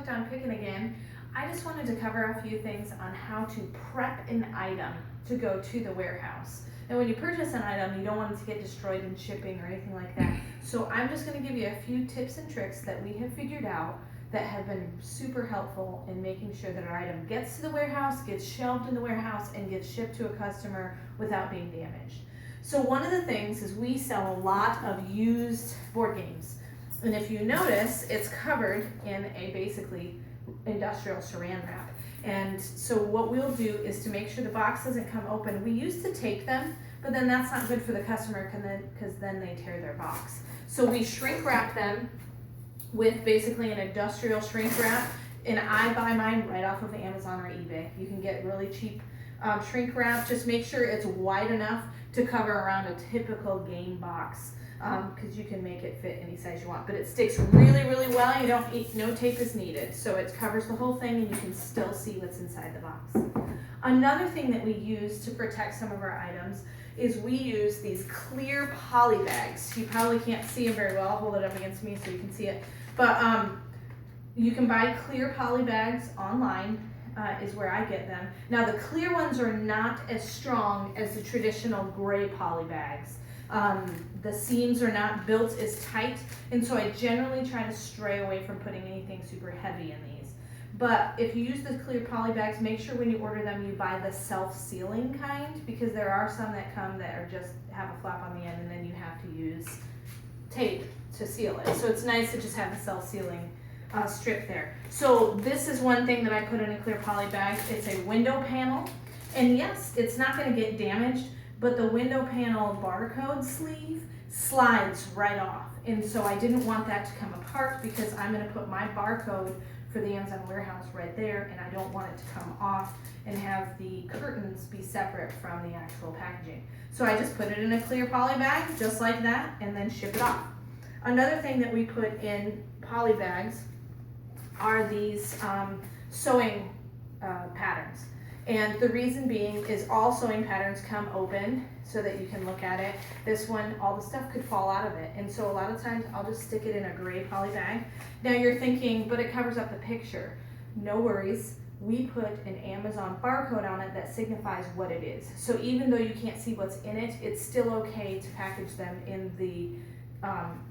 clicked on Pickin again, I just wanted to cover a few things on how to prep an item to go to the warehouse. And when you purchase an item, you don't want it to get destroyed in shipping or anything like that. So I'm just going to give you a few tips and tricks that we have figured out that have been super helpful in making sure that our item gets to the warehouse, gets shelved in the warehouse, and gets shipped to a customer without being damaged. So one of the things is we sell a lot of used board games. And if you notice, it's covered in a basically industrial saran wrap. And so what we'll do is to make sure the box doesn't come open, we used to tape them, but then that's not good for the customer because then they tear their box. So we shrink wrap them with basically an industrial shrink wrap, and I buy mine right off of Amazon or eBay. You can get really cheap shrink wrap. Just make sure it's wide enough to cover around a typical game box, because you can make it fit any size you want, but it sticks really, really well. You don't no tape is needed, so it covers the whole thing and you can still see what's inside the box. Another thing that we use to protect some of our items is we use these clear poly bags. You probably can't see them very well. I'll hold it up against me so you can see it, but you can buy clear poly bags online. Is where I get them. Now the clear ones are not as strong as the traditional gray poly bags. The seams are not built as tight, and so I generally try to stray away from putting anything super heavy in these. But if you use the clear poly bags, make sure when you order them you buy the self-sealing kind, because there are some that come that are just have a flap on the end and then you have to use tape to seal it. So it's nice to just have the self-sealing strip there. So this is one thing that I put in a clear poly bag. It's a window panel, and yes, it's not going to get damaged, but the window panel barcode sleeve slides right off, and so I didn't want that to come apart because I'm going to put my barcode for the Amazon warehouse right there, and I don't want it to come off and have the curtains be separate from the actual packaging. So I just put it in a clear poly bag just like that and then ship it off. Another thing that we put in poly bags are these sewing patterns. And the reason being is all sewing patterns come open so that you can look at it. This one, all the stuff could fall out of it. And so a lot of times I'll just stick it in a gray poly bag. Now you're thinking, but it covers up the picture. No worries. We put an Amazon barcode on it that signifies what it is. So even though you can't see what's in it, it's still okay to package them in the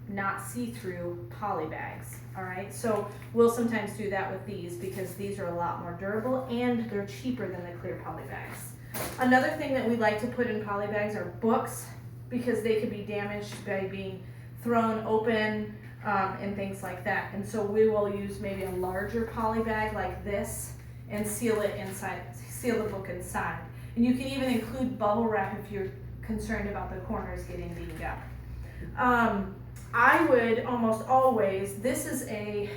not see-through poly bags. All right, so we'll sometimes do that with these because these are a lot more durable and they're cheaper than the clear poly bags. Another thing that we like to put in poly bags are books, because they could be damaged by being thrown open and things like that. And so we will use maybe a larger poly bag like this and seal it inside, seal the book inside. And you can even include bubble wrap if you're concerned about the corners getting dinged up. I would almost always, this is a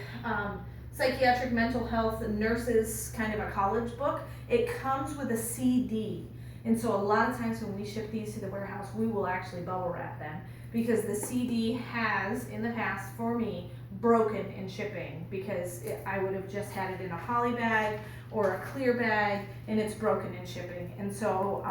psychiatric mental health nurses kind of a college book. It comes with a CD, and so a lot of times when we ship these to the warehouse, we will actually bubble wrap them, because the CD has in the past for me broken in shipping, because I would have just had it in a poly bag or a clear bag and it's broken in shipping. And so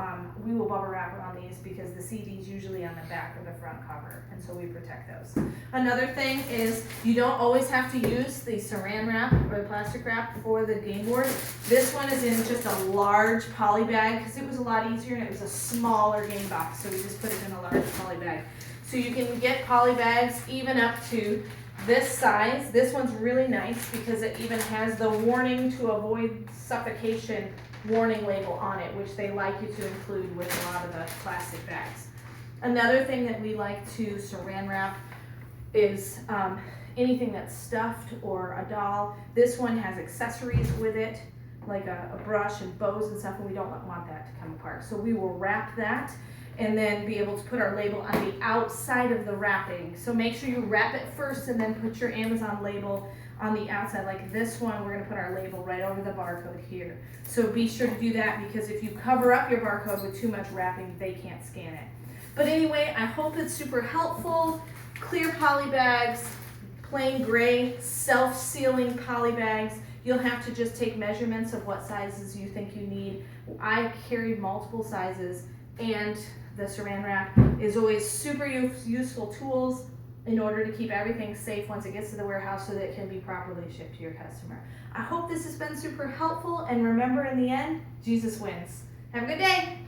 we will bubble wrap around these because the CD is usually on the back or the front cover, and so we protect those. Another thing is you don't always have to use the saran wrap or the plastic wrap for the game board. This one is in just a large poly bag because it was a lot easier and it was a smaller game box, so we just put it in a large poly bag. So you can get poly bags even up to this size. This one's really nice because it even has the warning to avoid suffocation warning label on it, which they like you to include with a lot of the plastic bags. Another thing that we like to saran wrap is anything that's stuffed or a doll. This one has accessories with it, like a brush and bows and stuff, and we don't want that to come apart. So we will wrap that and then be able to put our label on the outside of the wrapping. So make sure you wrap it first and then put your Amazon label on the outside. Like this one, we're gonna put our label right over the barcode here. So be sure to do that, because if you cover up your barcode with too much wrapping, they can't scan it. But anyway, I hope it's super helpful. Clear poly bags, plain gray, self-sealing poly bags. You'll have to just take measurements of what sizes you think you need. I carried multiple sizes, and the saran wrap is always super useful tools. in order to keep everything safe once it gets to the warehouse so that it can be properly shipped to your customer. I hope this has been super helpful, and remember, in the end, Jesus wins. Have a good day.